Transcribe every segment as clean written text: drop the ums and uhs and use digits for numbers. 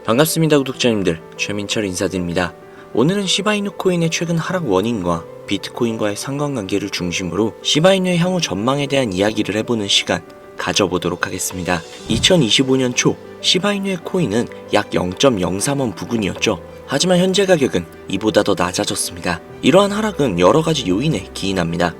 반갑습니다 구독자님들, 최민철 인사드립니다. 오늘은 시바이누 코인의 최근 하락 원인과 비트코인과의 상관관계를 중심으로 시바이누의 향후 전망에 대한 이야기를 해보는 시간 가져보도록 하겠습니다. 2025년 초 시바이누의 코인은 약 0.03원 부근이었죠. 하지만 현재 가격은 이보다 더 낮아졌습니다. 이러한 하락은 여러가지 요인에 기인합니다.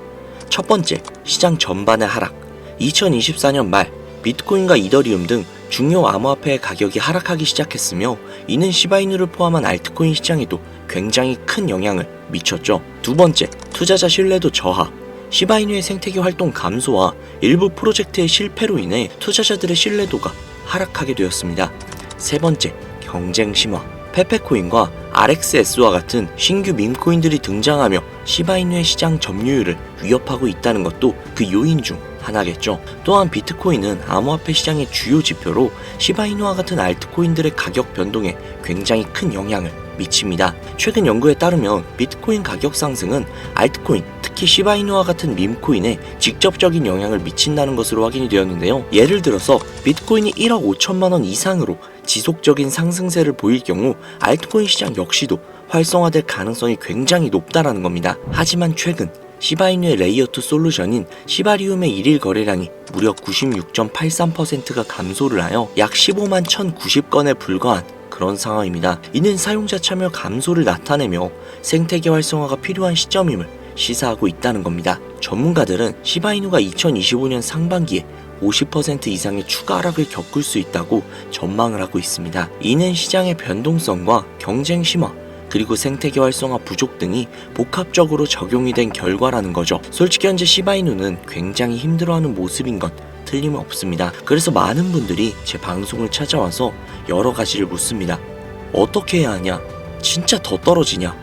첫 번째, 시장 전반의 하락. 2024년 말 비트코인과 이더리움 등 중요 암호화폐의 가격이 하락하기 시작했으며 이는 시바이누를 포함한 알트코인 시장에도 굉장히 큰 영향을 미쳤죠. 두 번째, 투자자 신뢰도 저하. 시바이누의 생태계 활동 감소와 일부 프로젝트의 실패로 인해 투자자들의 신뢰도가 하락하게 되었습니다. 세 번째, 경쟁 심화. 페페코인과 RXS와 같은 신규 밈코인들이 등장하며 시바이누의 시장 점유율을 위협하고 있다는 것도 그 요인 중 하나겠죠. 또한 비트코인은 암호화폐 시장의 주요 지표로 시바이누와 같은 알트코인들의 가격 변동에 굉장히 큰 영향을 미칩니다. 최근 연구에 따르면 비트코인 가격 상승은 알트코인, 특히 시바이누와 같은 밈코인에 직접적인 영향을 미친다는 것으로 확인이 되었는데요. 예를 들어서 비트코인이 1억 5천만 원 이상으로 지속적인 상승세를 보일 경우 알트코인 시장 역시도 활성화될 가능성이 굉장히 높다라는 겁니다. 하지만 최근 시바이누의 레이어2 솔루션인 시바리움의 일일 거래량이 무려 96.83%가 감소를 하여 약 15만 1,090건에 불과한 그런 상황입니다. 이는 사용자 참여 감소를 나타내며 생태계 활성화가 필요한 시점임을 시사하고 있다는 겁니다. 전문가들은 시바이누가 2025년 상반기에 50% 이상의 추가 하락을 겪을 수 있다고 전망을 하고 있습니다. 이는 시장의 변동성과 경쟁 심화, 그리고 생태계 활성화 부족 등이 복합적으로 적용이 된 결과라는 거죠. 솔직히 현재 시바이누는 굉장히 힘들어하는 모습인 건 틀림없습니다. 그래서 많은 분들이 제 방송을 찾아와서 여러 가지를 묻습니다. 어떻게 해야 하냐? 진짜 더 떨어지냐?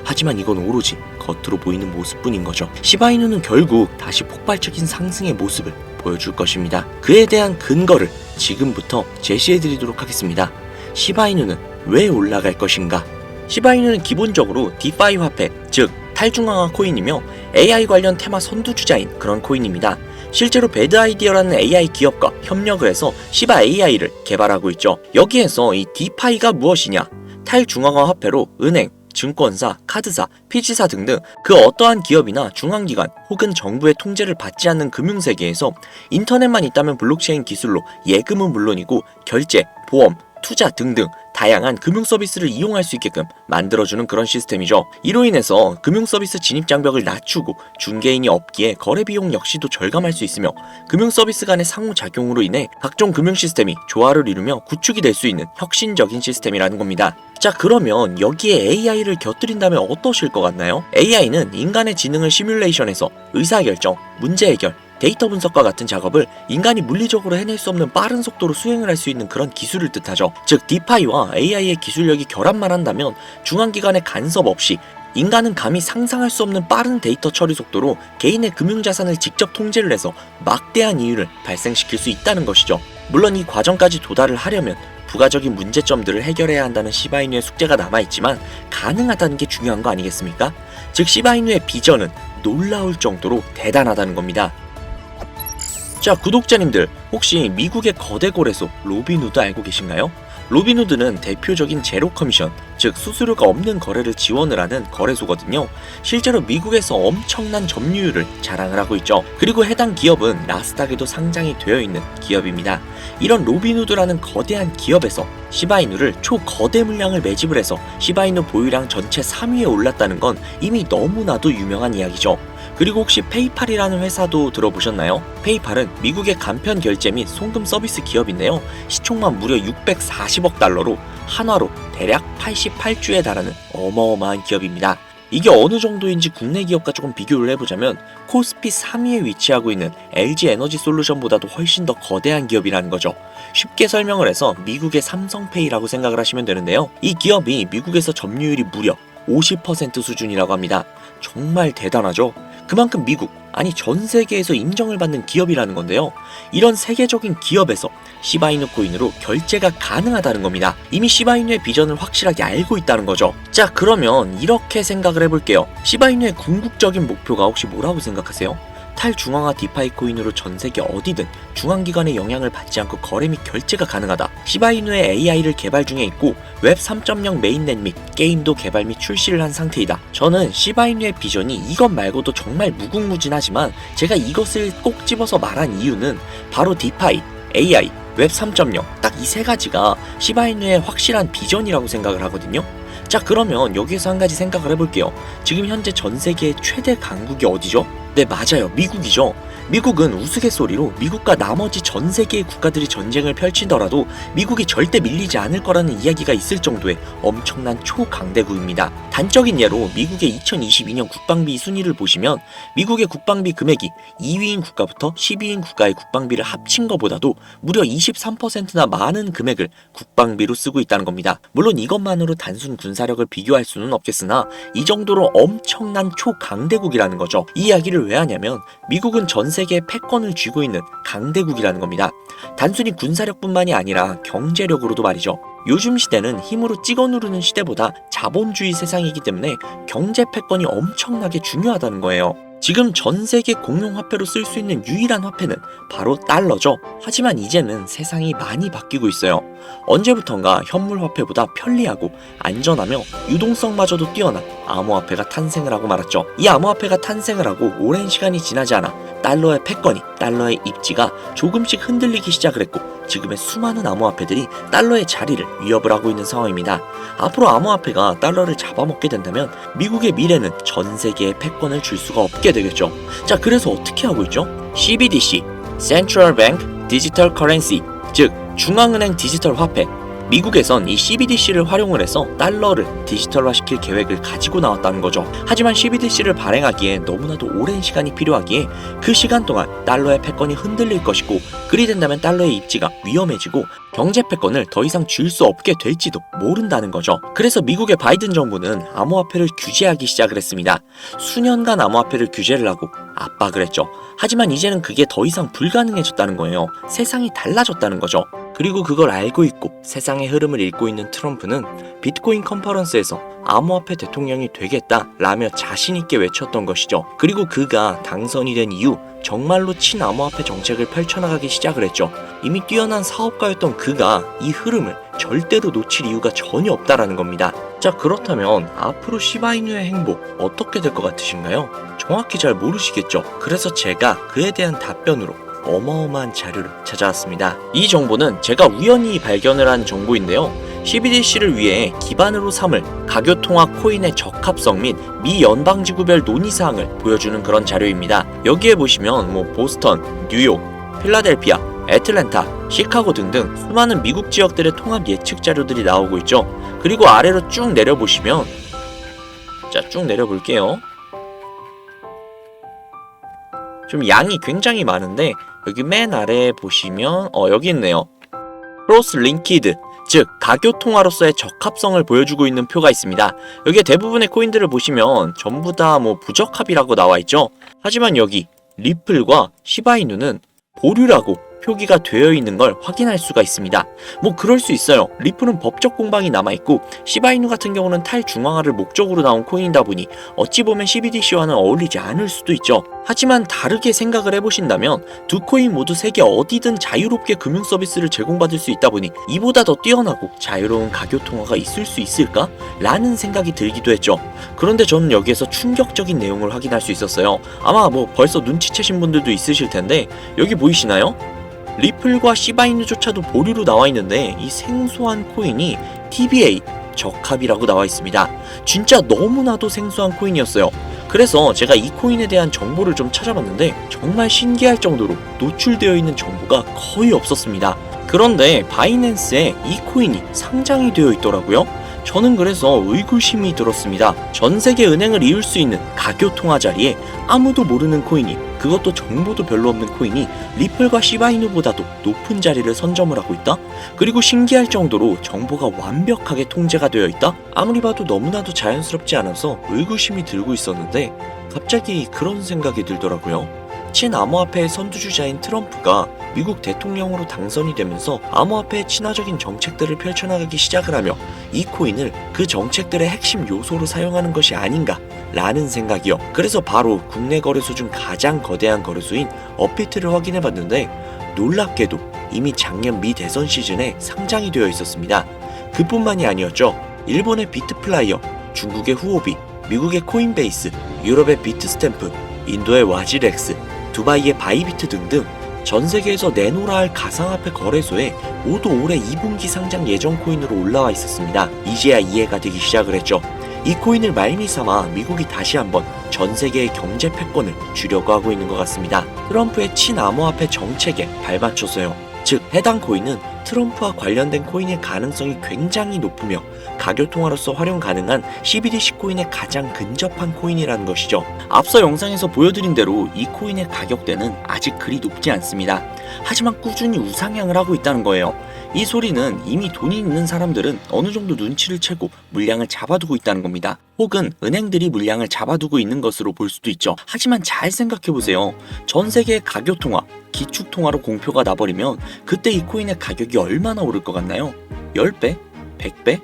하지만 이건 오로지 겉으로 보이는 모습뿐인 거죠. 시바이누는 결국 다시 폭발적인 상승의 모습을 보여줄 것입니다. 그에 대한 근거를 지금부터 제시해드리도록 하겠습니다. 시바이누는 왜 올라갈 것인가? 시바이누는 기본적으로 디파이 화폐, 즉 탈중앙화 코인이며 AI 관련 테마 선두주자인 그런 코인입니다. 실제로 배드 아이디어라는 AI 기업과 협력을 해서 시바 AI를 개발하고 있죠. 여기에서 이 디파이가 무엇이냐? 탈중앙화 화폐로 은행, 증권사, 카드사, 피지사 등등 그 어떠한 기업이나 중앙기관 혹은 정부의 통제를 받지 않는 금융세계에서 인터넷만 있다면 블록체인 기술로 예금은 물론이고 결제, 보험, 투자 등등 다양한 금융 서비스를 이용할 수 있게끔 만들어주는 그런 시스템이죠. 이로 인해서 금융 서비스 진입 장벽을 낮추고 중개인이 없기에 거래 비용 역시도 절감할 수 있으며 금융 서비스 간의 상호작용으로 인해 각종 금융 시스템이 조화를 이루며 구축이 될 수 있는 혁신적인 시스템이라는 겁니다. 자, 그러면 여기에 AI를 곁들인다면 어떠실 것 같나요? AI는 인간의 지능을 시뮬레이션해서 의사결정, 문제 해결, 데이터 분석과 같은 작업을 인간이 물리적으로 해낼 수 없는 빠른 속도로 수행을 할 수 있는 그런 기술을 뜻하죠. 즉 디파이와 AI의 기술력이 결합만 한다면 중앙기관의 간섭 없이 인간은 감히 상상할 수 없는 빠른 데이터 처리 속도로 개인의 금융자산을 직접 통제를 해서 막대한 이윤을 발생시킬 수 있다는 것이죠. 물론 이 과정까지 도달을 하려면 부가적인 문제점들을 해결해야 한다는 시바이누의 숙제가 남아있지만 가능하다는 게 중요한 거 아니겠습니까? 즉 시바이누의 비전은 놀라울 정도로 대단하다는 겁니다. 자, 구독자님들, 혹시 미국의 거대 거래소 로빈후드 알고 계신가요? 로빈후드는 대표적인 제로 커미션, 즉 수수료가 없는 거래를 지원을 하는 거래소거든요. 실제로 미국에서 엄청난 점유율을 자랑을 하고 있죠. 그리고 해당 기업은 나스닥에도 상장이 되어 있는 기업입니다. 이런 로빈후드라는 거대한 기업에서 시바이누를 초거대 물량을 매집을 해서 시바이누 보유량 전체 3위에 올랐다는 건 이미 너무나도 유명한 이야기죠. 그리고 혹시 페이팔이라는 회사도 들어보셨나요? 페이팔은 미국의 간편 결제 및 송금 서비스 기업인데요. 시총만 무려 640억 달러로 한화로 대략 88주에 달하는 어마어마한 기업입니다. 이게 어느 정도인지 국내 기업과 조금 비교를 해보자면 코스피 3위에 위치하고 있는 LG 에너지 솔루션보다도 훨씬 더 거대한 기업이라는 거죠. 쉽게 설명을 해서 미국의 삼성페이라고 생각을 하시면 되는데요. 이 기업이 미국에서 점유율이 무려 50% 수준이라고 합니다. 정말 대단하죠? 그만큼 미국, 아니 전 세계에서 인정을 받는 기업이라는 건데요. 이런 세계적인 기업에서 시바이누 코인으로 결제가 가능하다는 겁니다. 이미 시바이누의 비전을 확실하게 알고 있다는 거죠. 자, 그러면 이렇게 생각을 해볼게요. 시바이누의 궁극적인 목표가 혹시 뭐라고 생각하세요? 탈중앙화 디파이 코인으로 전세계 어디든 중앙기관의 영향을 받지 않고 거래 및 결제가 가능하다. 시바이누의 AI를 개발 중에 있고 웹 3.0 메인넷 및 게임도 개발 및 출시를 한 상태이다. 저는 시바이누의 비전이 이것 말고도 정말 무궁무진하지만 제가 이것을 꼭 집어서 말한 이유는 바로 디파이, AI, 웹 3.0 딱 이 세 가지가 시바이누의 확실한 비전이라고 생각을 하거든요. 자, 그러면 여기에서 한 가지 생각을 해볼게요. 지금 현재 전 세계의 최대 강국이 어디죠? 네, 맞아요. 미국이죠. 미국은 우스갯소리로 미국과 나머지 전 세계의 국가들이 전쟁을 펼치더라도 미국이 절대 밀리지 않을 거라는 이야기가 있을 정도의 엄청난 초강대국입니다. 단적인 예로 미국의 2022년 국방비 순위를 보시면 미국의 국방비 금액이 2위인 국가부터 10위인 국가의 국방비를 합친 것보다도 무려 23%나 많은 금액을 국방비로 쓰고 있다는 겁니다. 물론 이것만으로 단순 군사력을 비교할 수는 없겠으나 이 정도로 엄청난 초강대국이라는 거죠. 이 이야기를 왜 하냐면 미국은 전 세계의 패권을 쥐고 있는 강대국이라는 겁니다. 단순히 군사력뿐만이 아니라 경제력으로도 말이죠. 요즘 시대는 힘으로 찍어 누르는 시대보다 자본주의 세상이기 때문에 경제 패권이 엄청나게 중요하다는 거예요. 지금 전 세계 공용화폐로 쓸 수 있는 유일한 화폐는 바로 달러죠. 하지만 이제는 세상이 많이 바뀌고 있어요. 언제부턴가 현물화폐보다 편리하고 안전하며 유동성마저도 뛰어난 암호화폐가 탄생을 하고 말았죠. 이 암호화폐가 탄생을 하고 오랜 시간이 지나지 않아 달러의 패권이, 달러의 입지가 조금씩 흔들리기 시작을 했고 지금의 수많은 암호화폐들이 달러의 자리를 위협을 하고 있는 상황입니다. 앞으로 암호화폐가 달러를 잡아먹게 된다면 미국의 미래는 전 세계에 패권을 줄 수가 없게 되겠죠. 자, 그래서 어떻게 하고 있죠? CBDC, Central Bank Digital Currency, 즉 중앙은행 디지털 화폐. 미국에선 이 CBDC를 활용을 해서 달러를 디지털화시킬 계획을 가지고 나왔다는 거죠. 하지만 CBDC를 발행하기에 너무나도 오랜 시간이 필요하기에 그 시간 동안 달러의 패권이 흔들릴 것이고 그리 된다면 달러의 입지가 위험해지고 경제 패권을 더 이상 줄 수 없게 될지도 모른다는 거죠. 그래서 미국의 바이든 정부는 암호화폐를 규제하기 시작을 했습니다. 수년간 암호화폐를 규제를 하고 압박을 했죠. 하지만 이제는 그게 더 이상 불가능해졌다는 거예요. 세상이 달라졌다는 거죠. 그리고 그걸 알고 있고 세상의 흐름을 읽고 있는 트럼프는 비트코인 컨퍼런스에서 암호화폐 대통령이 되겠다라며 자신있게 외쳤던 것이죠. 그리고 그가 당선이 된 이후 정말로 친암호화폐 정책을 펼쳐나가기 시작을 했죠. 이미 뛰어난 사업가였던 그가 이 흐름을 절대로 놓칠 이유가 전혀 없다라는 겁니다. 자, 그렇다면 앞으로 시바이누의 행보 어떻게 될 것 같으신가요? 정확히 잘 모르시겠죠? 그래서 제가 그에 대한 답변으로 어마어마한 자료를 찾아왔습니다. 이 정보는 제가 우연히 발견을 한 정보인데요. CBDC를 위해 기반으로 삼을 가교통화 코인의 적합성 및 미 연방지구별 논의사항을 보여주는 그런 자료입니다. 여기에 보시면 보스턴, 뉴욕, 필라델피아, 애틀랜타, 시카고 등등 수많은 미국 지역들의 통합 예측 자료들이 나오고 있죠. 그리고 아래로 쭉 내려보시면 쭉 내려볼게요. 좀 양이 굉장히 많은데 여기 맨 아래에 보시면 여기 있네요. 크로스 링키드, 즉 가교통화로서의 적합성을 보여주고 있는 표가 있습니다. 여기에 대부분의 코인들을 보시면 전부 다 부적합이라고 나와 있죠. 하지만 여기 리플과 시바이누는 보류라고 표기가 되어 있는 걸 확인할 수가 있습니다. 그럴 수 있어요. 리플은 법적 공방이 남아있고 시바이누 같은 경우는 탈중앙화를 목적으로 나온 코인이다 보니 어찌 보면 CBDC와는 어울리지 않을 수도 있죠. 하지만 다르게 생각을 해보신다면 두 코인 모두 세계 어디든 자유롭게 금융 서비스를 제공받을 수 있다 보니 이보다 더 뛰어나고 자유로운 가교통화가 있을 수 있을까? 라는 생각이 들기도 했죠. 그런데 저는 여기에서 충격적인 내용을 확인할 수 있었어요. 아마 벌써 눈치채신 분들도 있으실 텐데 여기 보이시나요? 리플과 시바이누조차도 보류로 나와 있는데 이 생소한 코인이 TBA 적합이라고 나와 있습니다. 진짜 너무나도 생소한 코인이었어요. 그래서 제가 이 코인에 대한 정보를 좀 찾아봤는데 정말 신기할 정도로 노출되어 있는 정보가 거의 없었습니다. 그런데 바이낸스에 이 코인이 상장이 되어 있더라고요. 저는 그래서 의구심이 들었습니다. 전 세계 은행을 이을 수 있는 가교통화 자리에 아무도 모르는 코인이, 그것도 정보도 별로 없는 코인이 리플과 시바이누보다도 높은 자리를 선점을 하고 있다? 그리고 신기할 정도로 정보가 완벽하게 통제가 되어 있다? 아무리 봐도 너무나도 자연스럽지 않아서 의구심이 들고 있었는데 갑자기 그런 생각이 들더라고요. 친암호화폐의 선두주자인 트럼프가 미국 대통령으로 당선이 되면서 암호화폐의 친화적인 정책들을 펼쳐나가기 시작을 하며 이 코인을 그 정책들의 핵심 요소로 사용하는 것이 아닌가 라는 생각이요. 그래서 바로 국내 거래소 중 가장 거대한 거래소인 업비트를 확인해봤는데 놀랍게도 이미 작년 미 대선 시즌에 상장이 되어 있었습니다. 그뿐만이 아니었죠. 일본의 비트플라이어, 중국의 후오비, 미국의 코인베이스, 유럽의 비트스탬프, 인도의 와지렉스, 두바이의 바이비트 등등 전 세계에서 내놓으라 할 가상화폐 거래소에 모두 올해 2분기 상장 예정 코인으로 올라와 있었습니다. 이제야 이해가 되기 시작을 했죠. 이 코인을 말미삼아 미국이 다시 한번 전 세계의 경제 패권을 주려고 하고 있는 것 같습니다. 트럼프의 친암호화폐 정책에 발맞춰서요. 즉 해당 코인은 트럼프와 관련된 코인일 가능성이 굉장히 높으며 가교통화로서 활용 가능한 CBDC 코인에 가장 근접한 코인이라는 것이죠. 앞서 영상에서 보여드린 대로 이 코인의 가격대는 아직 그리 높지 않습니다. 하지만 꾸준히 우상향을 하고 있다는 거예요. 이 소리는 이미 돈이 있는 사람들은 어느 정도 눈치를 채고 물량을 잡아두고 있다는 겁니다. 혹은 은행들이 물량을 잡아두고 있는 것으로 볼 수도 있죠. 하지만 잘 생각해보세요. 전 세계의 가교통화, 기축통화로 공표가 나버리면 그때 이 코인의 가격이 얼마나 오를 것 같나요? 10배? 100배?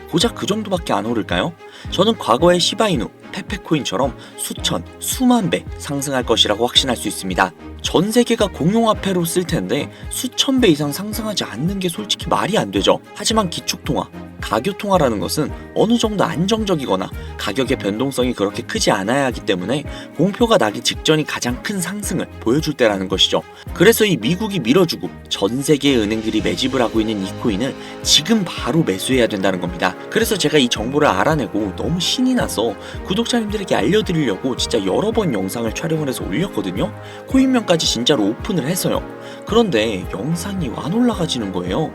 고작 그 정도밖에 안 오를까요? 저는 과거의 시바이누, 페페코인처럼 수천, 수만 배 상승할 것이라고 확신할 수 있습니다. 전 세계가 공용화폐로 쓸 텐데 수천 배 이상 상승하지 않는 게 솔직히 말이 안 되죠. 하지만 기축통화, 가교통화라는 것은 어느 정도 안정적이거나 가격의 변동성이 그렇게 크지 않아야 하기 때문에 공표가 나기 직전이 가장 큰 상승을 보여줄 때라는 것이죠. 그래서 이 미국이 밀어주고 전 세계의 은행들이 매집을 하고 있는 이 코인을 지금 바로 매수해야 된다는 겁니다. 그래서 제가 이 정보를 알아내고 너무 신이 나서 구독자님들에게 알려드리려고 진짜 여러 번 영상을 촬영을 해서 올렸거든요. 코인명까지 진짜로 오픈을 해서요. 그런데 영상이 안 올라가지는 거예요.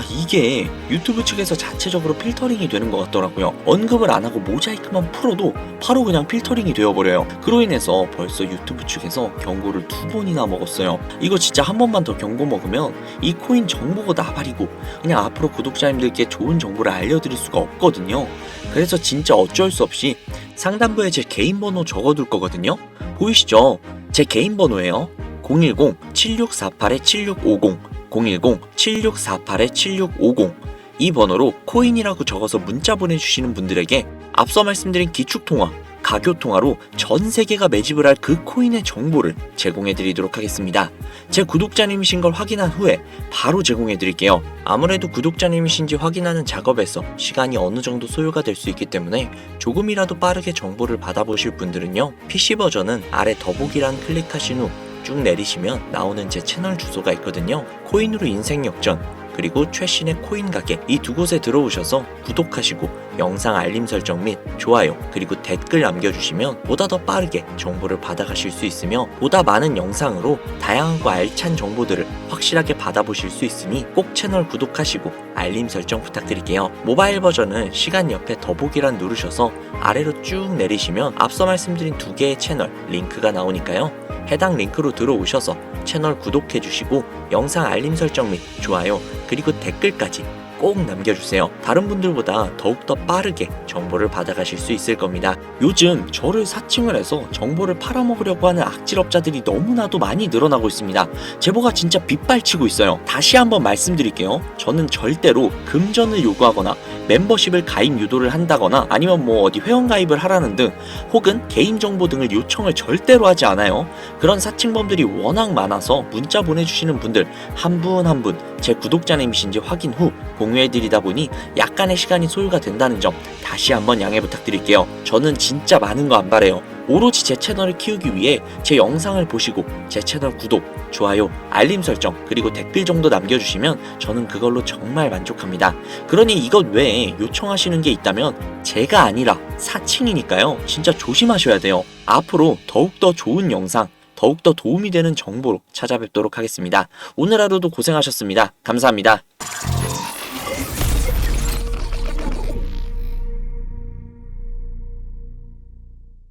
이게 유튜브 측에서 자체적으로 필터링이 되는 것 같더라고요. 언급을 안 하고 모자이크만 풀어도 바로 그냥 필터링이 되어버려요. 그로 인해서 벌써 유튜브 측에서 경고를 2번이나 먹었어요. 이거 진짜 한 번만 더 경고 먹으면 이 코인 정보가 나발이고 그냥 앞으로 구독자님들께 좋은 정보를 알려드릴 수가 없거든요. 그래서 진짜 어쩔 수 없이 상단부에 제 개인 번호 적어둘 거거든요. 보이시죠? 제 개인 번호예요. 010-7648-7650 010-7648-7650 이 번호로 코인이라고 적어서 문자 보내주시는 분들에게 앞서 말씀드린 기축통화, 가교통화로 전 세계가 매집을 할 그 코인의 정보를 제공해드리도록 하겠습니다. 제 구독자님이신 걸 확인한 후에 바로 제공해드릴게요. 아무래도 구독자님이신지 확인하는 작업에서 시간이 어느 정도 소요가 될 수 있기 때문에 조금이라도 빠르게 정보를 받아보실 분들은요. PC 버전은 아래 더보기란 클릭하신 후 쭉 내리시면 나오는 제 채널 주소가 있거든요. 코인으로 인생 역전 그리고 최신의 코인 가게 이 두 곳에 들어오셔서 구독하시고 영상 알림 설정 및 좋아요 그리고 댓글 남겨주시면 보다 더 빠르게 정보를 받아가실 수 있으며 보다 많은 영상으로 다양하고 알찬 정보들을 확실하게 받아보실 수 있으니 꼭 채널 구독하시고 알림 설정 부탁드릴게요. 모바일 버전은 시간 옆에 더보기란 누르셔서 아래로 쭉 내리시면 앞서 말씀드린 두 개의 채널 링크가 나오니까요. 해당 링크로 들어오셔서 채널 구독해주시고 영상 알림 설정 및 좋아요 그리고 댓글까지 꼭 남겨주세요. 다른 분들보다 더욱더 빠르게 정보를 받아가실 수 있을 겁니다. 요즘 저를 사칭을 해서 정보를 팔아먹으려고 하는 악질업자들이 너무나도 많이 늘어나고 있습니다. 제보가 진짜 빗발치고 있어요. 다시 한번 말씀드릴게요. 저는 절대로 금전을 요구하거나 멤버십을 가입 유도를 한다거나 아니면 어디 회원가입을 하라는 등 혹은 개인정보 등을 요청을 절대로 하지 않아요. 그런 사칭범들이 워낙 많아서 문자 보내주시는 분들 한 분 한 분 제 구독자님이신지 확인 후 공유해드리다 보니 약간의 시간이 소요가 된다는 점 다시 한번 양해 부탁드릴게요. 저는 진짜 많은 거 안 바래요. 오로지 제 채널을 키우기 위해 제 영상을 보시고 제 채널 구독, 좋아요, 알림 설정 그리고 댓글 정도 남겨주시면 저는 그걸로 정말 만족합니다. 그러니 이것 외에 요청하시는 게 있다면 제가 아니라 사칭이니까요. 진짜 조심하셔야 돼요. 앞으로 더욱더 좋은 영상 더욱더 도움이 되는 정보로 찾아뵙도록 하겠습니다. 오늘 하루도 고생하셨습니다. 감사합니다.